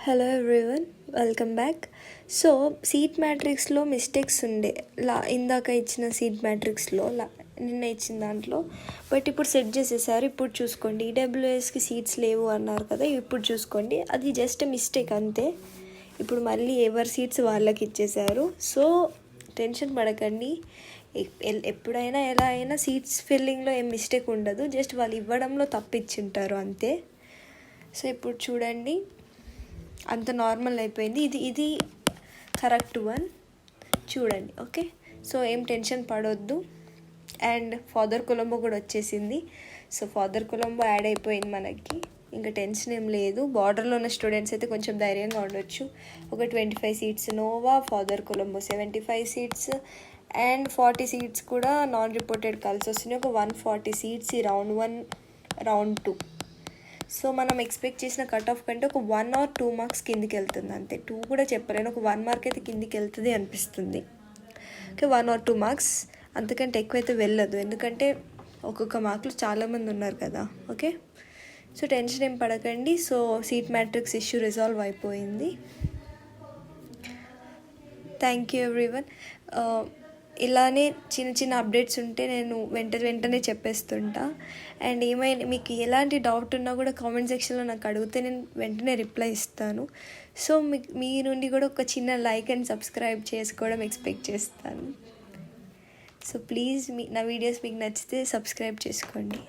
Hello everyone, welcome back. So seat మ్యాట్రిక్స్లో mistakes ఉండే ఇందాక ఇచ్చిన సీట్ మ్యాట్రిక్స్లో నిన్న ఇచ్చిన దాంట్లో, బట్ ఇప్పుడు సెట్ చేసేసారు. ఇప్పుడు చూసుకోండి, ఈడబ్ల్యూఎస్కి సీట్స్ లేవు అన్నారు కదా, ఇప్పుడు చూసుకోండి, అది జస్ట్ మిస్టేక్ అంతే. ఇప్పుడు మళ్ళీ ఎవరి సీట్స్ వాళ్ళకి ఇచ్చేసారు. సో టెన్షన్ పడకండి, ఎప్పుడైనా ఎలా అయినా సీట్స్ ఫిల్లింగ్లో ఏం మిస్టేక్ ఉండదు, జస్ట్ వాళ్ళు ఇవ్వడంలో తప్పిచ్చింటారు అంతే. సో ఇప్పుడు చూడండి, అంత నార్మల్ అయిపోయింది. ఇది కరెక్ట్ వన్, చూడండి. ఓకే, సో ఏం టెన్షన్ పడొద్దు. అండ్ ఫాదర్ కొలంబో కూడా వచ్చేసింది. సో ఫాదర్ కొలంబో యాడ్ అయిపోయింది మనకి, ఇంకా టెన్షన్ ఏం లేదు. బార్డర్లో ఉన్న స్టూడెంట్స్ అయితే కొంచెం ధైర్యంగా ఉండొచ్చు. ఒక 25 సీట్స్ నోవా, Father Colombo 75 seats and 40 seats కూడా నాన్ రిపోర్టెడ్ కలిసి వస్తున్నాయి. ఒక 140 సీట్స్ ఈ రౌండ్ 1 రౌండ్ 2. సో మనం ఎక్స్పెక్ట్ చేసిన కట్ ఆఫ్ కంటే ఒక 1 or 2 మార్క్స్ కిందికి వెళ్తుంది అంతే. 2 కూడా చెప్పలేను, ఒక 1 మార్క్ అయితే కిందికి వెళ్తుంది అనిపిస్తుంది. ఓకే, 1 or 2 మార్క్స్, అంతకంటే ఎక్కువైతే వెళ్ళదు, ఎందుకంటే ఒక్కొక్క మార్కులు చాలామంది ఉన్నారు కదా. ఓకే, సో టెన్షన్ ఏం పడకండి. So seat matrix issue resolve అయిపోయింది. Thank you everyone. ఇలానే చిన్న చిన్న అప్డేట్స్ ఉంటే నేను వెంటనే చెప్పేస్తుంటా. అండ్ ఏమైనా మీకు ఎలాంటి డౌట్ ఉన్నా కూడా కామెంట్ సెక్షన్లో నాకు అడిగితే నేను వెంటనే రిప్లై ఇస్తాను. సో మీ నుండి కూడా ఒక చిన్న లైక్ అండ్ సబ్స్క్రైబ్ చేసుకోవడం ఎక్స్పెక్ట్ చేస్తాను. సో ప్లీజ్ నా వీడియోస్ మీకు నచ్చితే సబ్స్క్రైబ్ చేసుకోండి.